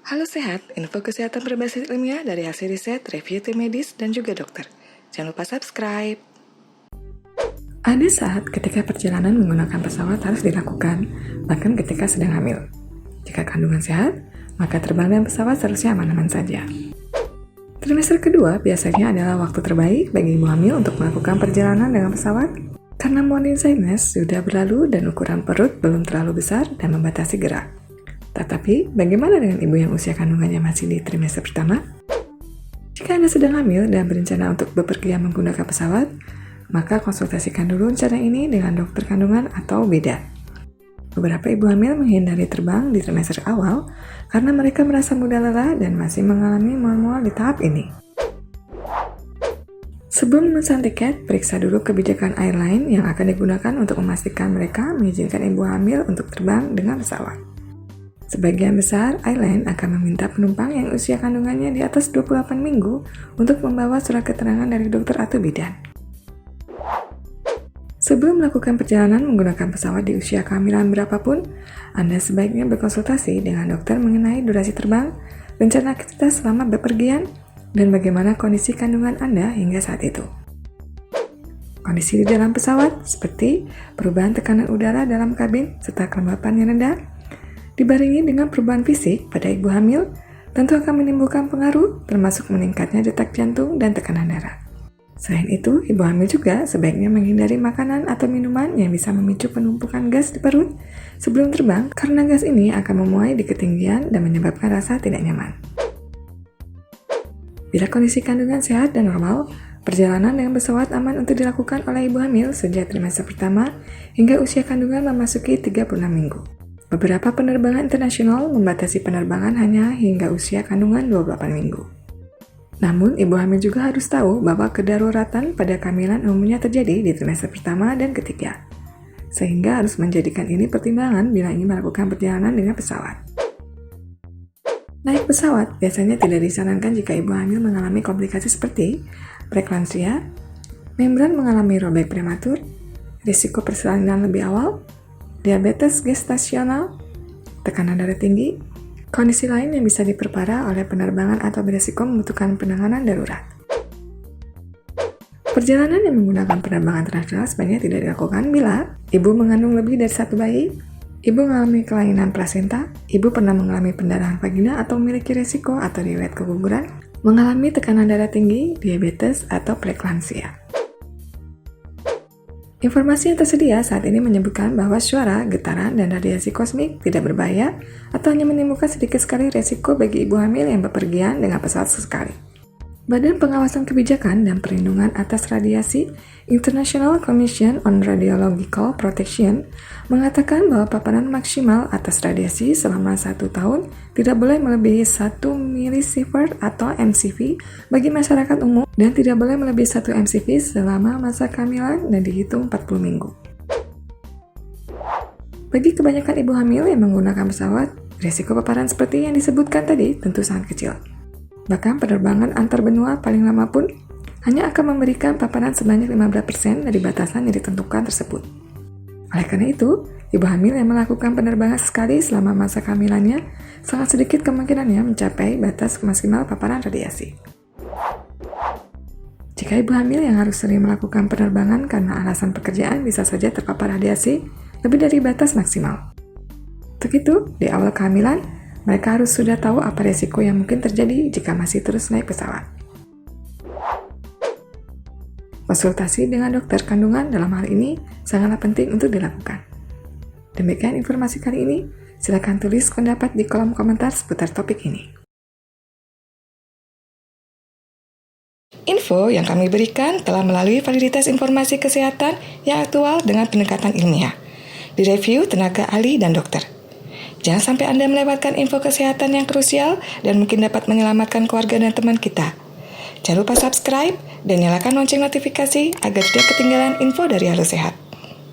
Halo Sehat, info kesehatan berbasis ilmiah dari hasil riset, review tim medis, dan juga dokter. Jangan lupa subscribe. Ada saat ketika perjalanan menggunakan pesawat harus dilakukan, bahkan ketika sedang hamil. Jika kandungan sehat, maka terbang dengan pesawat seharusnya aman-aman saja. Trimester kedua biasanya adalah waktu terbaik bagi ibu hamil untuk melakukan perjalanan dengan pesawat karena morning sickness sudah berlalu dan ukuran perut belum terlalu besar dan membatasi gerak. Tetapi, bagaimana dengan ibu yang usia kandungannya masih di trimester pertama? Jika Anda sedang hamil dan berencana untuk bepergian menggunakan pesawat, maka konsultasikan dulu rencana ini dengan dokter kandungan atau beda. Beberapa ibu hamil menghindari terbang di trimester awal karena mereka merasa mudah lelah dan masih mengalami mual-mual di tahap ini. Sebelum memesan tiket, periksa dulu kebijakan airline yang akan digunakan untuk memastikan mereka mengizinkan ibu hamil untuk terbang dengan pesawat. Sebagian besar airline akan meminta penumpang yang usia kandungannya di atas 28 minggu untuk membawa surat keterangan dari dokter atau bidan. Sebelum melakukan perjalanan menggunakan pesawat di usia kehamilan berapapun, Anda sebaiknya berkonsultasi dengan dokter mengenai durasi terbang, rencana aktivitas selama bepergian, dan bagaimana kondisi kandungan Anda hingga saat itu. Kondisi di dalam pesawat seperti perubahan tekanan udara dalam kabin serta kelembapan yang rendah, dibarengi dengan perubahan fisik pada ibu hamil, tentu akan menimbulkan pengaruh termasuk meningkatnya detak jantung dan tekanan darah. Selain itu, ibu hamil juga sebaiknya menghindari makanan atau minuman yang bisa memicu penumpukan gas di perut sebelum terbang karena gas ini akan memuai di ketinggian dan menyebabkan rasa tidak nyaman. Bila kondisi kandungan sehat dan normal, perjalanan dengan pesawat aman untuk dilakukan oleh ibu hamil sejak trimester pertama hingga usia kandungan memasuki 36 minggu. Beberapa penerbangan internasional membatasi penerbangan hanya hingga usia kandungan 28 minggu. Namun, ibu hamil juga harus tahu bahwa kedaruratan pada kehamilan umumnya terjadi di trimester pertama dan ketiga, sehingga harus menjadikan ini pertimbangan bila ingin melakukan perjalanan dengan pesawat. Naik pesawat biasanya tidak disarankan jika ibu hamil mengalami komplikasi seperti preeklamsia, membran mengalami robek prematur, risiko persalinan lebih awal, diabetes gestasional, tekanan darah tinggi, kondisi lain yang bisa diperparah oleh penerbangan atau beresiko membutuhkan penanganan darurat. Perjalanan yang menggunakan penerbangan internasional sebaiknya tidak dilakukan bila ibu mengandung lebih dari satu bayi, ibu mengalami kelainan plasenta, ibu pernah mengalami pendarahan vagina atau memiliki risiko atau riwayat keguguran, mengalami tekanan darah tinggi, diabetes, atau preeklamsia. Informasi yang tersedia saat ini menyebutkan bahwa suara, getaran, dan radiasi kosmik tidak berbahaya atau hanya menimbulkan sedikit sekali resiko bagi ibu hamil yang bepergian dengan pesawat sesekali. Badan Pengawasan Kebijakan dan Perlindungan Atas Radiasi International Commission on Radiological Protection mengatakan bahwa paparan maksimal atas radiasi selama 1 tahun tidak boleh melebihi 1 milisievert atau MCV bagi masyarakat umum dan tidak boleh melebihi 1 MCV selama masa kehamilan dan dihitung 40 minggu. Bagi kebanyakan ibu hamil yang menggunakan pesawat, risiko paparan seperti yang disebutkan tadi tentu sangat kecil. Bahkan penerbangan antar benua paling lama pun hanya akan memberikan paparan sebanyak 15% dari batasan yang ditentukan tersebut. Oleh karena itu, ibu hamil yang melakukan penerbangan sekali selama masa kehamilannya sangat sedikit kemungkinannya mencapai batas maksimal paparan radiasi. Jika ibu hamil yang harus sering melakukan penerbangan karena alasan pekerjaan bisa saja terpapar radiasi lebih dari batas maksimal. Untuk itu, di awal kehamilan, mereka harus sudah tahu apa resiko yang mungkin terjadi jika masih terus naik pesawat. Konsultasi dengan dokter kandungan dalam hal ini sangatlah penting untuk dilakukan. Demikian informasi kali ini, silakan tulis pendapat di kolom komentar seputar topik ini. Info yang kami berikan telah melalui validitas informasi kesehatan yang aktual dengan pendekatan ilmiah, direview tenaga ahli dan dokter. Jangan sampai Anda melewatkan info kesehatan yang krusial dan mungkin dapat menyelamatkan keluarga dan teman kita. Jangan lupa subscribe dan nyalakan lonceng notifikasi agar tidak ketinggalan info dari Halo Sehat.